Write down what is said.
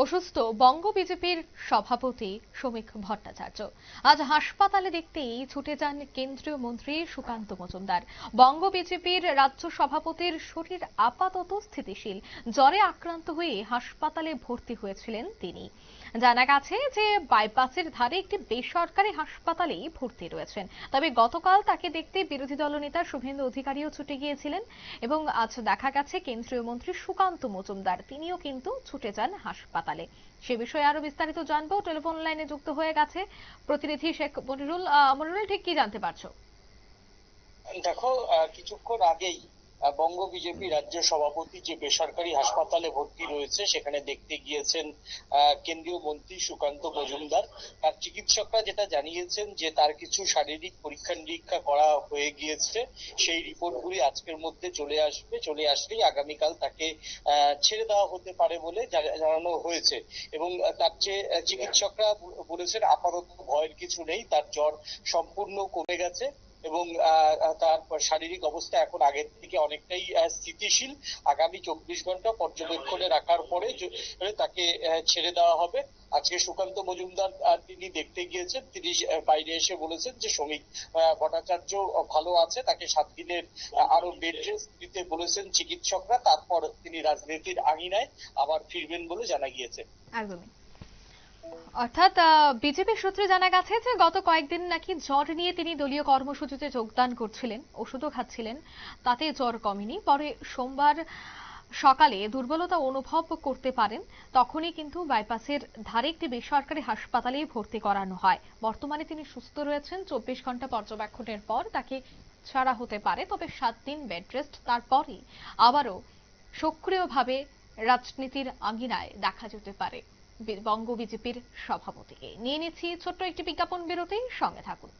অসুস্থ বঙ্গ বিজেপির সভাপতি শ্রমিক ভট্টাচার্য আজ হাসপাতালে দেখতেই ছুটে যান কেন্দ্রীয় মন্ত্রী সুকান্ত মজুমদার। বঙ্গ বিজেপির রাজ্য সভাপতির শরীর আপাতত স্থিতিশীল, জ্বরে আক্রান্ত হয়ে হাসপাতালে ভর্তি হয়েছিলেন তিনি। জানা গেছে যে বাইপাসের ধারে একটি বেসরকারি হাসপাতালেই ভর্তি রয়েছেন। তবে গতকাল তাকে দেখতে বিরোধী দলনেতা শুভেন্দু অধিকারীও ছুটে গিয়েছিলেন এবং আজ দেখা গেছে কেন্দ্রীয় মন্ত্রী সুকান্ত মজুমদার তিনিও কিন্তু ছুটে যান হাসপাতালে। সে বিষয়ে আরো বিস্তারিত জানবো, টেলিফোন লাইনে যুক্ত হয়ে গেছে প্রতিনিধি শেখ মনিরুল। মনিরুল, ঠিক কি জানতে পারছো? দেখো, কিছুক্ষণ আগেই বঙ্গ বিজেপি রাজ্য সভাপতি যে বেসরকারি হাসপাতালে ভর্তি রয়েছে সেখানে দেখতে গিয়েছেন কেন্দ্রীয় মন্ত্রী সুকান্ত মজুমদার। তার চিকিৎসকরা যেটা জানিয়েছেন যে তার কিছু শারীরিক পরীক্ষা নিরীক্ষা করা হয়ে গিয়েছে, সেই রিপোর্টগুলি আজকের মধ্যে চলে আসলেই আগামীকাল তাকে ছেড়ে দেওয়া হতে পারে বলে জানানো হয়েছে। এবং তার যে চিকিৎসকরা বলেছেন আপাতত ভয়ের কিছু নেই, তার জ্বর সম্পূর্ণ কমে গেছে এবং তার শারীরিক অবস্থা এখন আগের থেকে অনেকটাই স্থিতিশীল। আগামী 24 ঘন্টা পর্যবেক্ষণে রাখার পরে তাকে ছেড়ে দেওয়া হবে। আজকে সুকান্ত মজুমদার তিনি দেখতে গিয়েছেন, তিনি বাইরে এসে বলেছেন যে শ্রমিক ভট্টাচার্য ভালো আছে, তাকে 7 দিনের আরো বেড রেস্ট দিতে বলেছেন চিকিৎসকরা। তারপর তিনি রাজনীতির আঙিনায় আবার ফিরবেন বলে জানা গিয়েছে। একদমই। অর্থাৎ বিজেপি সূত্রে জানা গেছে যে গত কয়েকদিন নাকি জ্বর নিয়ে তিনি দলীয় কর্মসূচিতে যোগদান করছিলেন, ওষুধও খাচ্ছিলেন, তাতে জ্বর কমেনি। পরে সোমবার সকালে দুর্বলতা অনুভব করতে পারেন, তখনই কিন্তু বাইপাসের ধারে একটি বেসরকারি হাসপাতালে ভর্তি করানো হয়। বর্তমানে তিনি সুস্থ রয়েছেন। 24 ঘন্টা পর্যবেক্ষণের পর তাকে ছাড়া হতে পারে, তবে 7 দিন বেড রেস্ট, তারপরই আবারও সক্রিয়ভাবে রাজনীতির আঙিনায় দেখা যেতে পারে বঙ্গ বিজেপির সভাপতিকে। নিয়ে নিচ্ছি ছোট্ট একটি বিজ্ঞাপন বিরতি, সঙ্গে থাকুন।